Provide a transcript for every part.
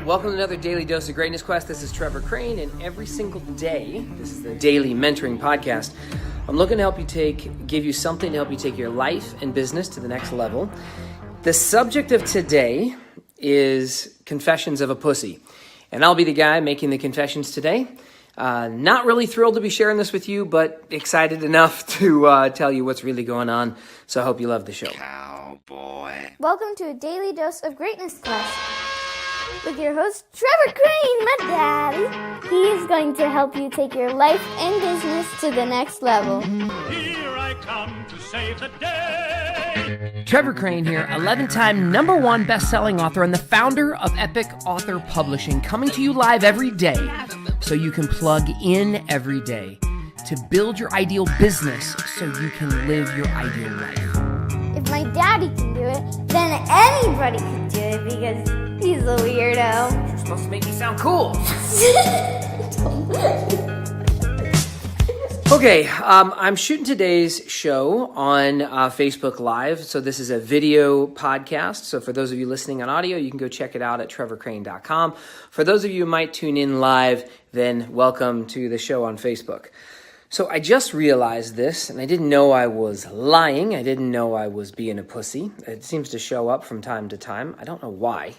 welcome to another Daily Dose of Greatness Quest. This is Trevor Crane, and every single day, this is the daily mentoring podcast. I'm looking to give you something to help you take your life and business to the next level. The subject of today is confessions of a pussy, and I'll be the guy making the confessions today. Not really thrilled to be sharing this with you, but excited enough to tell you what's really going on. So I hope you love the show. Cowboy. Welcome to a Daily Dose of Greatness Quest with your host, Trevor Crane, my daddy. He is going to help you take your life and business to the next level. Here I come to save the day. Trevor Crane here, 11-time #1 best-selling author and the founder of Epic Author Publishing, coming to you live every day so you can plug in every day to build your ideal business so you can live your ideal life. If my daddy can do it, then anybody can do it because he's a weirdo. You're supposed to make me sound cool. Okay, I'm shooting today's show on Facebook Live. So this is a video podcast. So for those of you listening on audio, you can go check it out at trevorcrane.com. For those of you who might tune in live, then welcome to the show on Facebook. So I just realized this, and I didn't know I was lying. I didn't know I was being a pussy. It seems to show up from time to time. I don't know why.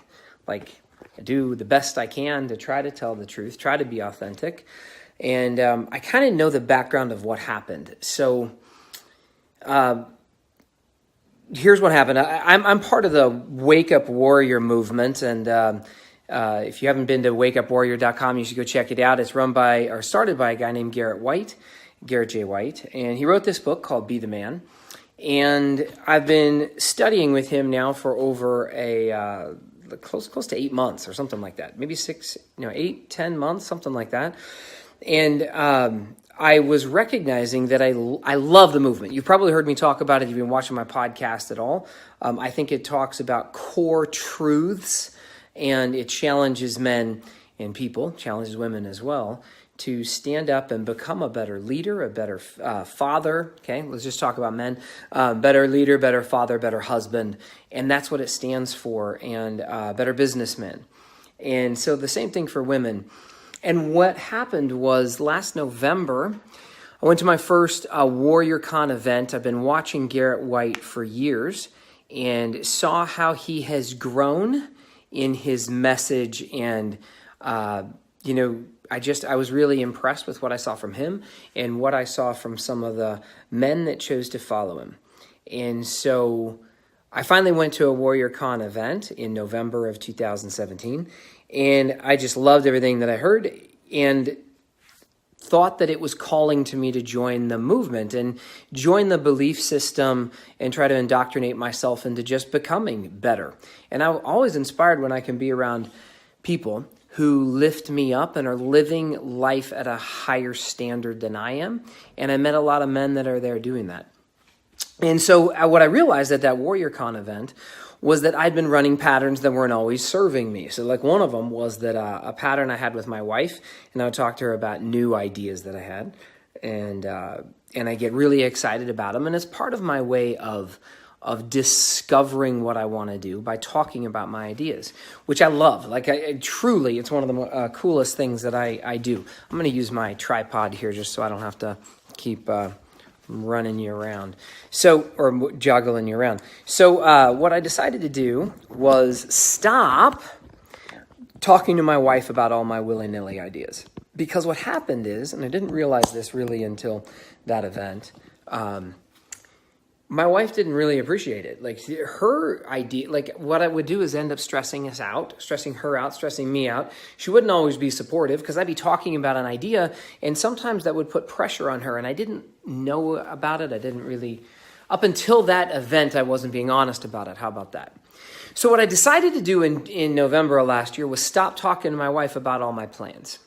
I do the best I can to try to tell the truth, try to be authentic. And I kind of know the background of what happened. So here's what happened. I'm part of the Wake Up Warrior movement. And if you haven't been to wakeupwarrior.com, you should go check it out. It's started by a guy named Garrett J. White. And he wrote this book called Be the Man. And I've been studying with him now for over close to 8 months or something like that. Maybe 8, 10 months, something like that. And I was recognizing that I love the movement. You've probably heard me talk about it if you've been watching my podcast at all. I think it talks about core truths, and it challenges men and people, challenges women as well, to stand up and become a better leader, a better father. Okay, let's just talk about men. Better leader, better father, better husband. And that's what it stands for, and better businessmen. And so the same thing for women. And what happened was last November, I went to my first WarriorCon event. I've been watching Garrett White for years and saw how he has grown in his message. And, I was really impressed with what I saw from him and what I saw from some of the men that chose to follow him. And so I finally went to a WarriorCon event in November of 2017, and I just loved everything that I heard and thought that it was calling to me to join the movement and join the belief system and try to indoctrinate myself into just becoming better. And I'm always inspired when I can be around people who lift me up and are living life at a higher standard than I am. And I met a lot of men that are there doing that. And so what I realized at that WarriorCon event was that I'd been running patterns that weren't always serving me. So one of them was that a pattern I had with my wife, and I would talk to her about new ideas that I had. And I get really excited about them. And it's part of my way of discovering what I want to do by talking about my ideas, which I love. Truly, it's one of the coolest things that I do. I'm going to use my tripod here just so I don't have to keep running you around, or juggling you around. So what I decided to do was stop talking to my wife about all my willy-nilly ideas. Because what happened is, and I didn't realize this really until that event, my wife didn't really appreciate it. Her idea, what I would do is end up stressing her out, stressing me out. She wouldn't always be supportive because I'd be talking about an idea, and sometimes that would put pressure on her, and I didn't know about it. I didn't really, up until that event, I wasn't being honest about it. How about that? So what I decided to do in November of last year was stop talking to my wife about all my plans.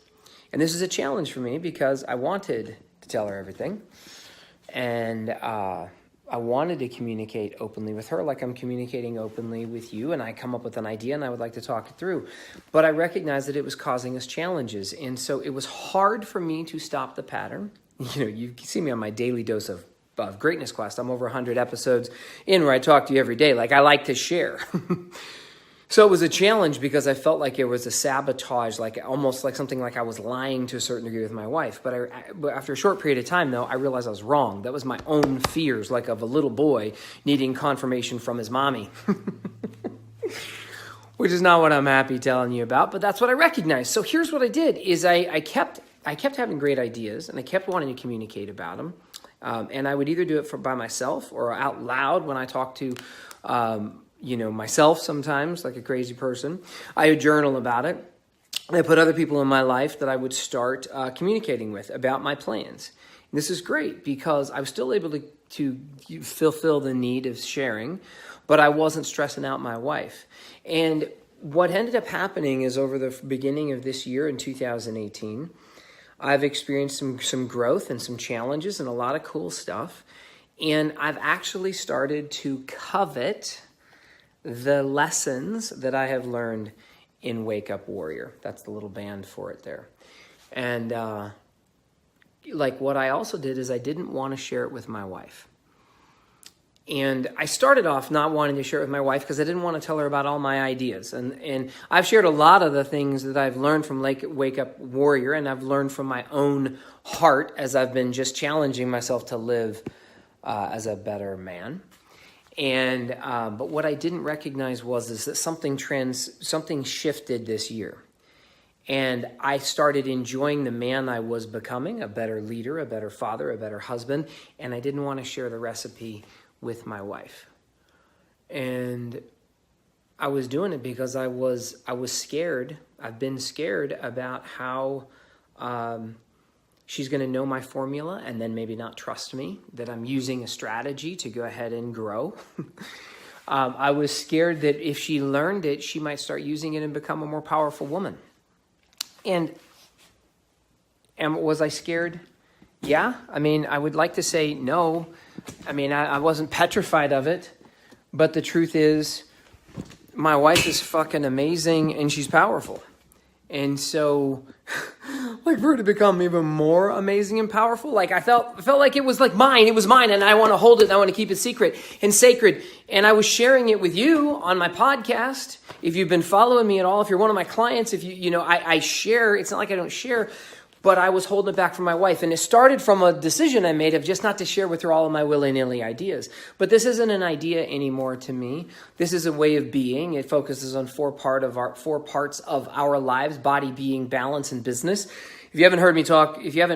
And this is a challenge for me because I wanted to tell her everything. And I wanted to communicate openly with her like I'm communicating openly with you, and I come up with an idea and I would like to talk it through. But I recognized that it was causing us challenges, and so it was hard for me to stop the pattern. You see me on my daily dose of Greatness Quest. I'm over 100 episodes in where I talk to you every day. I like to share. So it was a challenge because I felt like it was a sabotage, like almost like something like I was lying to a certain degree with my wife. But after a short period of time, though, I realized I was wrong. That was my own fears, like of a little boy needing confirmation from his mommy, which is not what I'm happy telling you about. But that's what I recognized. So here's what I did: is I kept having great ideas, and I kept wanting to communicate about them. And I would either do it by myself or out loud when I talked to. Myself sometimes, like a crazy person. I would journal about it. I put other people in my life that I would start communicating with about my plans. And this is great because I was still able to fulfill the need of sharing, but I wasn't stressing out my wife. And what ended up happening is over the beginning of this year in 2018, I've experienced some growth and some challenges and a lot of cool stuff. And I've actually started to covet the lessons that I have learned in Wake Up Warrior. That's the little band for it there. And what I also did is I didn't want to share it with my wife. And I started off not wanting to share it with my wife because I didn't want to tell her about all my ideas. And I've shared a lot of the things that I've learned from Wake Up Warrior, and I've learned from my own heart as I've been just challenging myself to live as a better man. And but what I didn't recognize is that something shifted this year, and I started enjoying the man I was becoming, a better leader, a better father, a better husband, and I didn't want to share the recipe with my wife. And I was doing it because I was scared. I've been scared about how she's going to know my formula and then maybe not trust me, that I'm using a strategy to go ahead and grow. I was scared that if she learned it, she might start using it and become a more powerful woman. And was I scared? Yeah. I mean, I would like to say no. I mean, I wasn't petrified of it. But the truth is, my wife is fucking amazing and she's powerful. And so, for her to become even more amazing and powerful, I felt like it was mine. It was mine, and I want to hold it, and I want to keep it secret and sacred. And I was sharing it with you on my podcast. If you've been following me at all, if you're one of my clients, if I share. It's not like I don't share, but I was holding it back from my wife. And it started from a decision I made of just not to share with her all of my willy-nilly ideas. But this isn't an idea anymore to me. This is a way of being. It focuses on four parts of our lives: body, being, balance, and business. If you haven't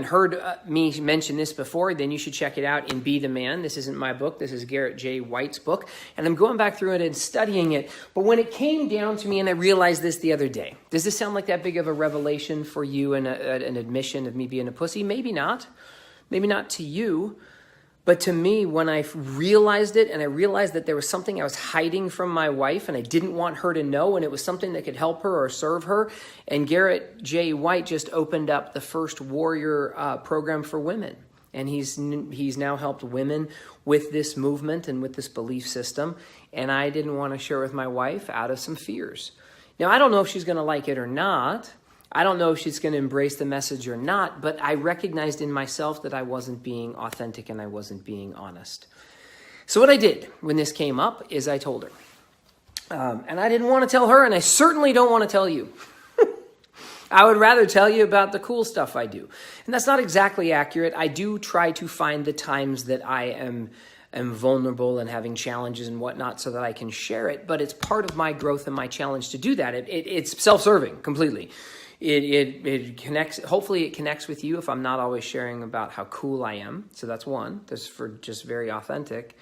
heard me mention this before, then you should check it out in Be the Man. This isn't my book. This is Garrett J. White's book. And I'm going back through it and studying it. But when it came down to me, and I realized this the other day, does this sound like that big of a revelation for you and an admission of me being a pussy? Maybe not. Maybe not to you. But to me, when I realized it, and I realized that there was something I was hiding from my wife, and I didn't want her to know, and it was something that could help her or serve her, and Garrett J. White just opened up the first Warrior program for women. And he's now helped women with this movement and with this belief system. And I didn't want to share with my wife out of some fears. Now, I don't know if she's going to like it or not. I don't know if she's going to embrace the message or not, but I recognized in myself that I wasn't being authentic and I wasn't being honest. So what I did when this came up is I told her. And I didn't want to tell her, and I certainly don't want to tell you. I would rather tell you about the cool stuff I do. And that's not exactly accurate. I do try to find the times that I am vulnerable and having challenges and whatnot so that I can share it, but it's part of my growth and my challenge to do that. It's self-serving completely. It connects. Hopefully it connects with you if I'm not always sharing about how cool I am. So that's one. That's for just very authentic.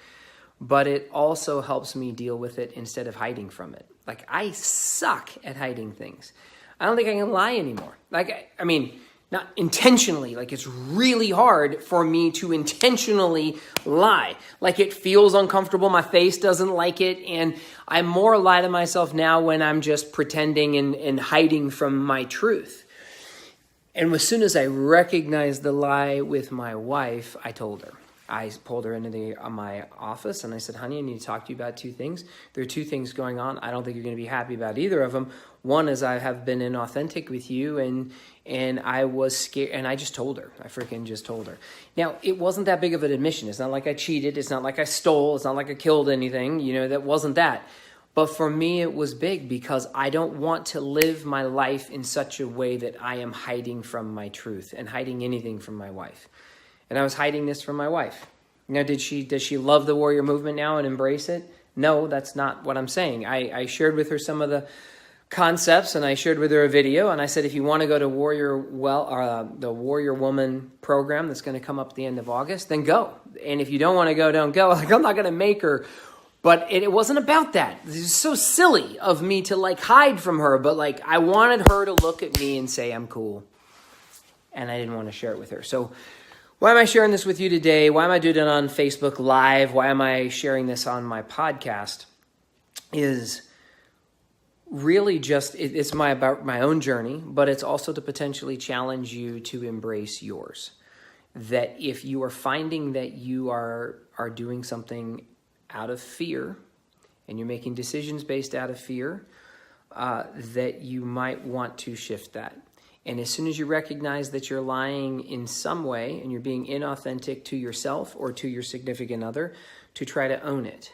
But it also helps me deal with it instead of hiding from it. I suck at hiding things. I don't think I can lie anymore. Not intentionally. It's really hard for me to intentionally lie. It feels uncomfortable. My face doesn't like it. And I more lie to myself now when I'm just pretending and hiding from my truth. And as soon as I recognized the lie with my wife, I told her. I pulled her into my office and I said, honey, I need to talk to you about two things. There are two things going on. I don't think you're going to be happy about either of them. One is I have been inauthentic with you and I was scared, and I just told her. I freaking just told her. Now, it wasn't that big of an admission. It's not like I cheated. It's not like I stole. It's not like I killed anything. That wasn't that. But for me, it was big because I don't want to live my life in such a way that I am hiding from my truth and hiding anything from my wife. And I was hiding this from my wife. Now, does she love the warrior movement now and embrace it? No, that's not what I'm saying. I shared with her some of the concepts, and I shared with her a video, and I said, if you want to go to the Warrior Woman program that's going to come up at the end of August, then go. And if you don't want to go, don't go. Like, I'm not going to make her. But it wasn't about that. It was so silly of me to like hide from her, but like I wanted her to look at me and say, I'm cool. And I didn't want to share it with her. So why am I sharing this with you today? Why am I doing it on Facebook Live? Why am I sharing this on my podcast? Is really just, it's about my own journey, but it's also to potentially challenge you to embrace yours. That if you are finding that you are doing something out of fear, and you're making decisions based out of fear, that you might want to shift that. And as soon as you recognize that you're lying in some way and you're being inauthentic to yourself or to your significant other, to try to own it.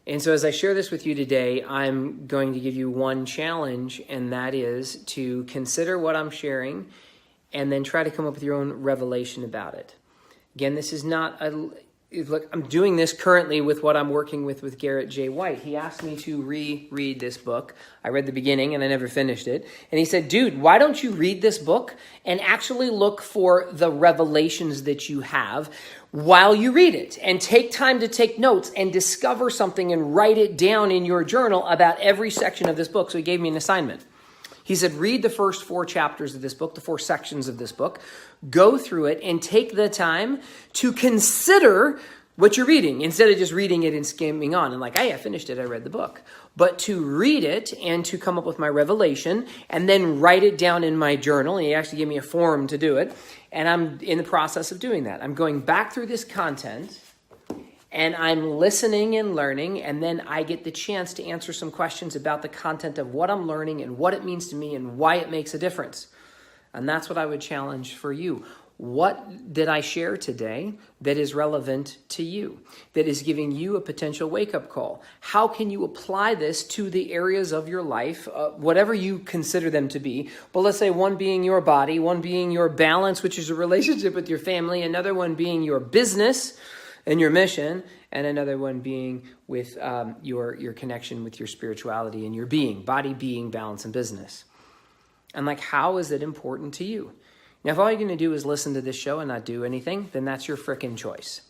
And so as I share this with you today, I'm going to give you one challenge, and that is to consider what I'm sharing and then try to come up with your own revelation about it. Again, this is not look, I'm doing this currently with what I'm working with Garrett J. White. He asked me to reread this book. I read the beginning and I never finished it. And he said, dude, why don't you read this book and actually look for the revelations that you have while you read it, and take time to take notes and discover something and write it down in your journal about every section of this book. So he gave me an assignment. He said, read the first 4 chapters of this book, the 4 sections of this book, go through it and take the time to consider what you're reading instead of just reading it and skimming on and like, hey, I finished it, I read the book. But to read it and to come up with my revelation and then write it down in my journal. And he actually gave me a form to do it. And I'm in the process of doing that. I'm going back through this content and I'm listening and learning, and then I get the chance to answer some questions about the content of what I'm learning and what it means to me and why it makes a difference. And that's what I would challenge for you. What did I share today that is relevant to you, that is giving you a potential wake-up call? How can you apply this to the areas of your life, whatever you consider them to be? But let's say one being your body, one being your balance, which is a relationship with your family, another one being your business and your mission, and another one being with your connection with your spirituality and your being, body, being, balance, and business. And like, how is it important to you? Now, if all you're going to do is listen to this show and not do anything, then that's your frickin' choice.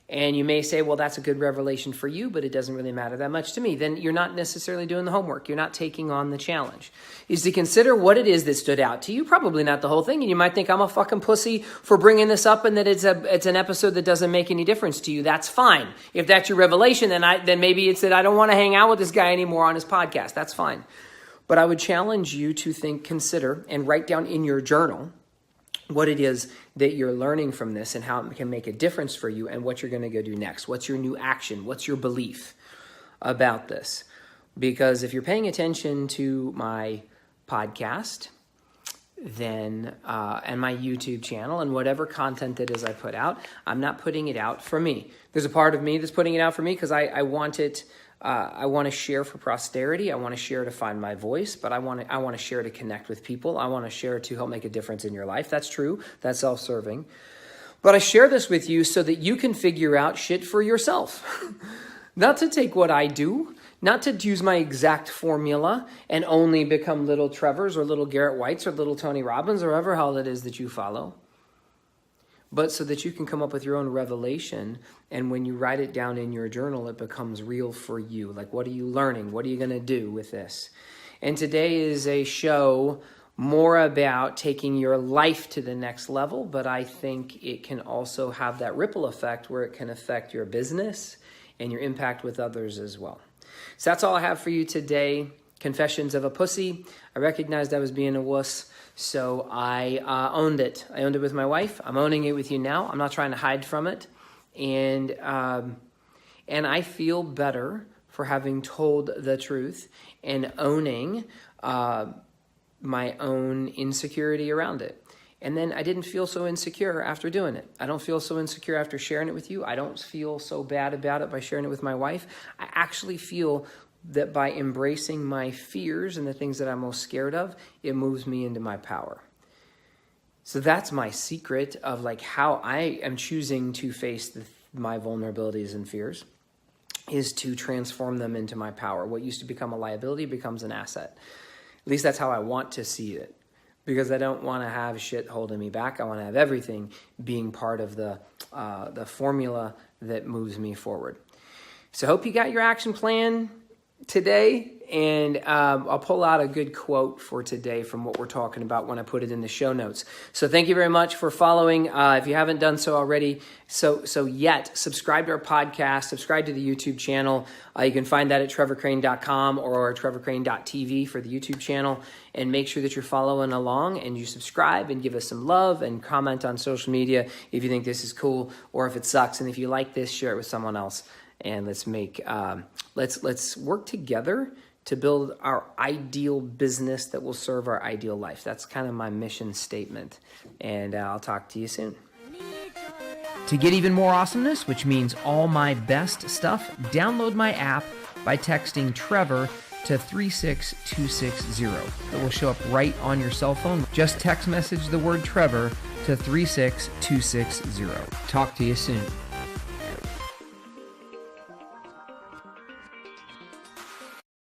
And you may say, well, that's a good revelation for you, but it doesn't really matter that much to me. Then you're not necessarily doing the homework. You're not taking on the challenge. Is to consider what it is that stood out to you. Probably not the whole thing. And you might think I'm a fucking pussy for bringing this up and that it's an episode that doesn't make any difference to you. That's fine. If that's your revelation, then maybe it's that I don't want to hang out with this guy anymore on his podcast. That's fine. But I would challenge you to consider, and write down in your journal what it is that you're learning from this and how it can make a difference for you and what you're going to go do next. What's your new action? What's your belief about this? Because if you're paying attention to my podcast, then and my YouTube channel and whatever content it is I put out, I'm not putting it out for me. There's a part of me that's putting it out for me because I want it. I want to share for posterity. I want to share to find my voice, but I want to share to connect with people. I want to share to help make a difference in your life. That's true. That's self-serving. But I share this with you so that you can figure out shit for yourself. Not to take what I do, not to use my exact formula and only become little Trevors or little Garrett Whites or little Tony Robbins or whoever hell it is that you follow. But so that you can come up with your own revelation, and when you write it down in your journal, it becomes real for you. Like, what are you learning? What are you going to do with this? And today is a show more about taking your life to the next level, but I think it can also have that ripple effect where it can affect your business and your impact with others as well. So that's all I have for you today. Confessions of a Pussy. I recognized I was being a wuss. So I owned it. I owned it with my wife. I'm owning it with you now. I'm not trying to hide from it. And I feel better for having told the truth and owning my own insecurity around it. And then I didn't feel so insecure after doing it. I don't feel so insecure after sharing it with you. I don't feel so bad about it by sharing it with my wife. I actually feel that by embracing my fears and the things that I'm most scared of, it moves me into my power. So that's my secret of like how I am choosing to face my vulnerabilities and fears, is to transform them into my power. What used to become a liability becomes an asset. At least that's how I want to see it, because I don't want to have shit holding me back. I want to have everything being part of the formula that moves me forward. So I hope you got your action plan today, and I'll pull out a good quote for today from what we're talking about when I put it in the show notes. So thank you very much for following. If you haven't done so already, subscribe to our podcast, subscribe to the YouTube channel. You can find that at trevorcrane.com or trevorcrane.tv for the YouTube channel, and make sure that you're following along and you subscribe and give us some love and comment on social media if you think this is cool or if it sucks. And if you like this, share it with someone else. And let's work together to build our ideal business that will serve our ideal life. That's kind of my mission statement. And I'll talk to you soon. To get even more awesomeness, which means all my best stuff, download my app by texting Trevor to 36260. It will show up right on your cell phone. Just text message the word Trevor to 36260. Talk to you soon.